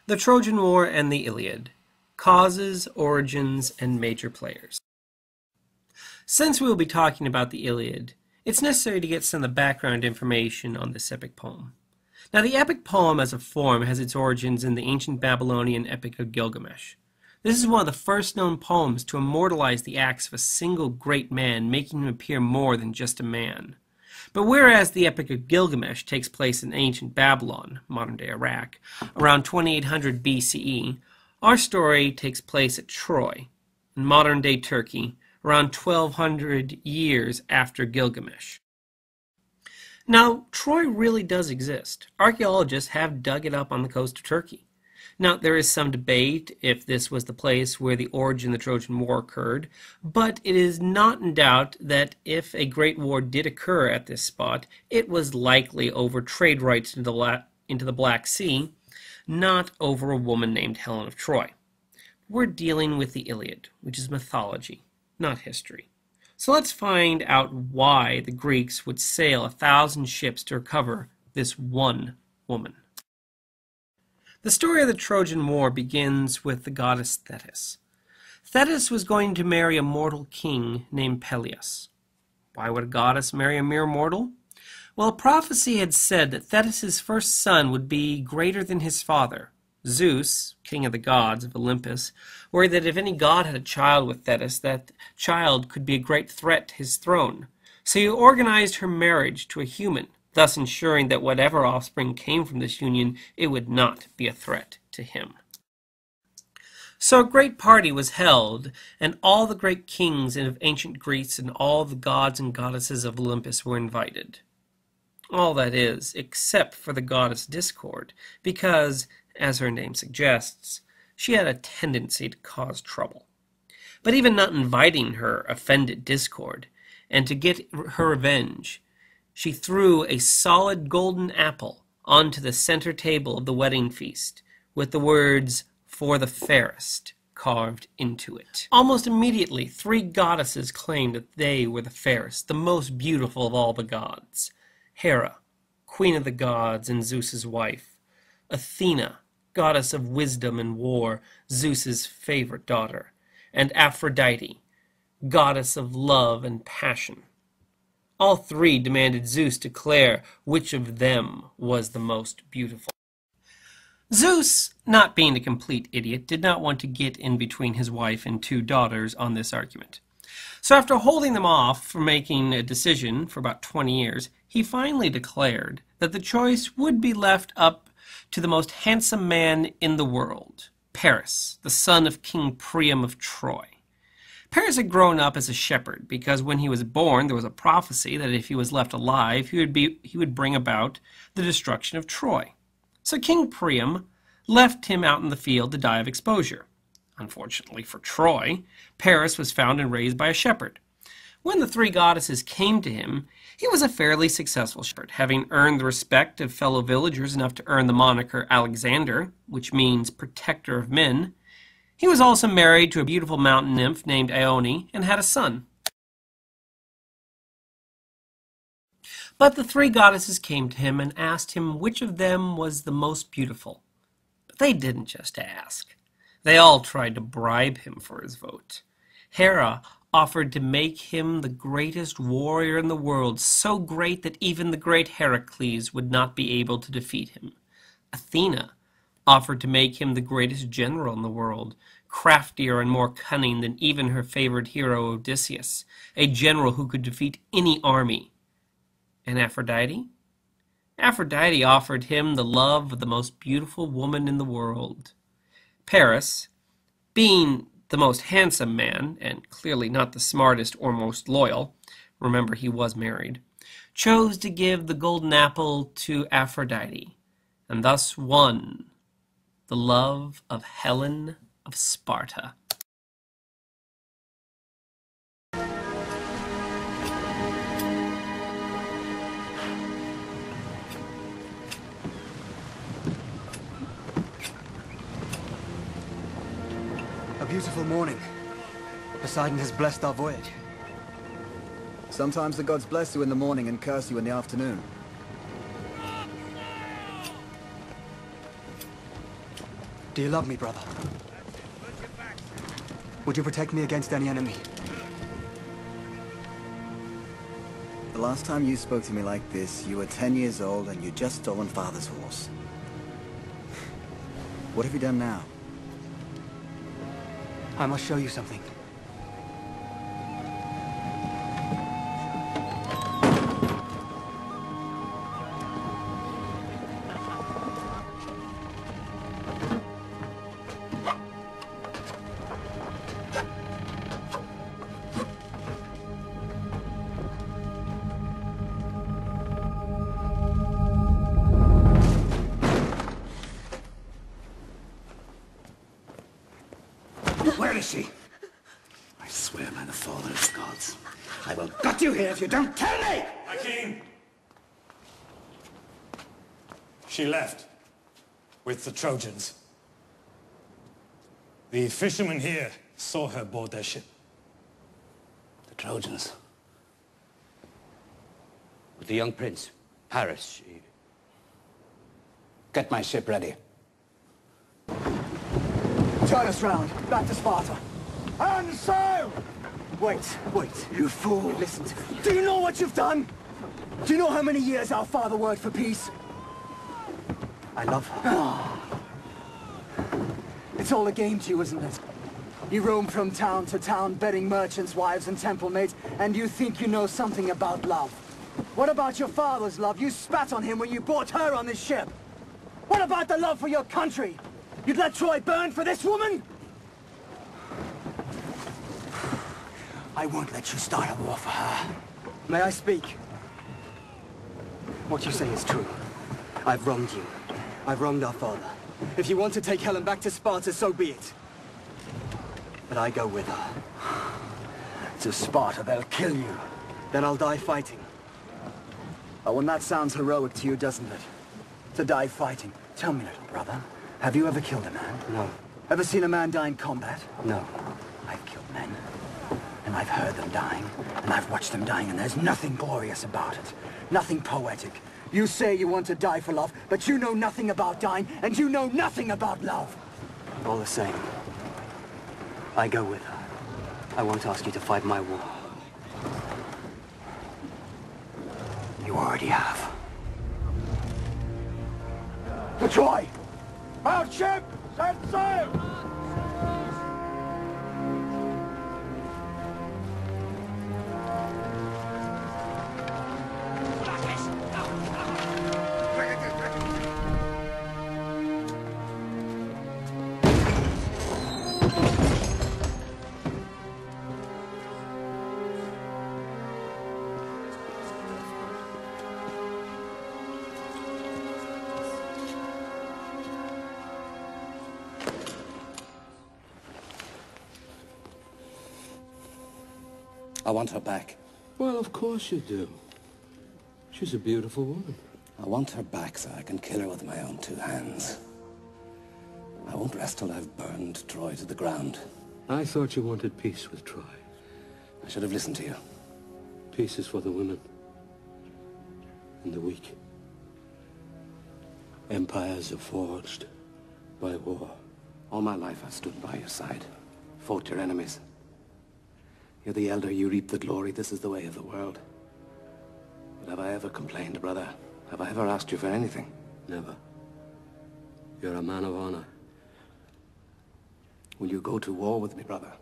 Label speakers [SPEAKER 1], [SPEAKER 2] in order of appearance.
[SPEAKER 1] The Trojan War and the Iliad. Causes, origins, and major players. Since we will be talking about the Iliad, it's necessary to get some of the background information on this epic poem. Now, the epic poem as a form has its origins in the ancient Babylonian Epic of Gilgamesh. This is one of the first known poems to immortalize the acts of a single great man, making him appear more than just a man. But whereas the Epic of Gilgamesh takes place in ancient Babylon, modern-day Iraq, around 2800 BCE, our story takes place at Troy, in modern-day Turkey, around 1200 years after Gilgamesh. Now, Troy really does exist. Archaeologists have dug it up on the coast of Turkey. Now, there is some debate if this was the place where the origin of the Trojan War occurred, but it is not in doubt that if a great war did occur at this spot, it was likely over trade rights into the Black Sea, not over a woman named Helen of Troy. We're dealing with the Iliad, which is mythology, not history. So let's find out why the Greeks would sail 1,000 ships to recover this one woman. The story of the Trojan War begins with the goddess Thetis. Thetis was going to marry a mortal king named Peleus. Why would a goddess marry a mere mortal? Well, prophecy had said that Thetis' first son would be greater than his father. Zeus, king of the gods of Olympus, worried that if any god had a child with Thetis, that child could be a great threat to his throne. So he organized her marriage to a human, thus ensuring that whatever offspring came from this union, it would not be a threat to him. So a great party was held, and all the great kings of ancient Greece and all the gods and goddesses of Olympus were invited. All that is, except for the goddess Discord, because, as her name suggests, she had a tendency to cause trouble. But even not inviting her offended Discord, and to get her revenge, she threw a solid golden apple onto the center table of the wedding feast, with the words, "For the fairest," carved into it. Almost immediately, 3 goddesses claimed that they were the fairest, the most beautiful of all the gods. Hera, queen of the gods and Zeus's wife. Athena, goddess of wisdom and war, Zeus's favorite daughter. And Aphrodite, goddess of love and passion. All 3 demanded Zeus declare which of them was the most beautiful. Zeus, not being a complete idiot, did not want to get in between his wife and 2 daughters on this argument. So after holding them off from making a decision for about 20 years, he finally declared that the choice would be left up to the most handsome man in the world, Paris, the son of King Priam of Troy. Paris had grown up as a shepherd because when he was born there was a prophecy that if he was left alive he would bring about the destruction of Troy. So King Priam left him out in the field to die of exposure. Unfortunately for Troy, Paris was found and raised by a shepherd. When the 3 goddesses came to him, he was a fairly successful shepherd, having earned the respect of fellow villagers enough to earn the moniker Alexander, which means protector of men. He was also married to a beautiful mountain nymph named Ione and had a son. But the 3 goddesses came to him and asked him which of them was the most beautiful. But they didn't just ask. They all tried to bribe him for his vote. Hera offered to make him the greatest warrior in the world, so great that even the great Heracles would not be able to defeat him. Athena offered to make him the greatest general in the world, craftier and more cunning than even her favorite hero Odysseus, a general who could defeat any army. And Aphrodite? Aphrodite offered him the love of the most beautiful woman in the world. Paris, being the most handsome man, and clearly not the smartest or most loyal, remember he was married, chose to give the golden apple to Aphrodite, and thus won the love of Helen of Sparta.
[SPEAKER 2] A beautiful morning. Poseidon has blessed our voyage.
[SPEAKER 3] Sometimes the gods bless you in the morning and curse you in the afternoon.
[SPEAKER 2] Do you love me, brother? Would you protect me against any enemy?
[SPEAKER 3] The last time you spoke to me like this, you were 10 years old and you'd just stolen Father's horse. What have you done now?
[SPEAKER 2] I must show you something.
[SPEAKER 4] Where is she? I swear by the father's gods, I will gut you here if you don't tell me!
[SPEAKER 5] My king! She left with the Trojans. The fishermen here saw her board their ship.
[SPEAKER 4] The Trojans. With the young prince, Paris, she... Get my ship ready.
[SPEAKER 2] Turn us round. Back to Sparta. And sail! Wait, you fool. Listen to me. Do you know what you've done? Do you know how many years our father worked for peace? I love her. It's all a game to you, isn't it? You roam from town to town, betting merchants' wives and temple maids, and you think you know something about love. What about your father's love? You spat on him when you brought her on this ship. What about the love for your country? You'd let Troy burn for this woman? I won't let you start a war for her. May I speak? What you say is true. I've wronged you. I've wronged our father. If you want to take Helen back to Sparta, so be it. But I go with her. To Sparta, they'll kill you. Then I'll die fighting. Oh, and that sounds heroic to you, doesn't it? To die fighting. Tell me, little brother. Have you ever killed a man?
[SPEAKER 4] No.
[SPEAKER 2] Ever seen a man die in combat?
[SPEAKER 4] No.
[SPEAKER 2] I've killed men. And I've heard them dying. And I've watched them dying, and there's nothing glorious about it. Nothing poetic. You say you want to die for love, but you know nothing about dying, and you know nothing about love. All the same, I go with her. I won't ask you to fight my war. You already have. To Troy! Our ship! Set sail!
[SPEAKER 4] I want her back.
[SPEAKER 6] Well, of course you do. She's a beautiful woman.
[SPEAKER 4] I want her back so I can kill her with my own two hands. I won't rest till I've burned Troy to the ground.
[SPEAKER 6] I thought you wanted peace with Troy.
[SPEAKER 4] I should have listened to you.
[SPEAKER 6] Peace is for the women and the weak. Empires are forged by war.
[SPEAKER 4] All my life I've stood by your side, fought your enemies. You're the elder, you reap the glory. This is the way of the world. But have I ever complained, brother? Have I ever asked you for anything?
[SPEAKER 6] Never. You're a man of honor.
[SPEAKER 4] Will you go to war with me, brother?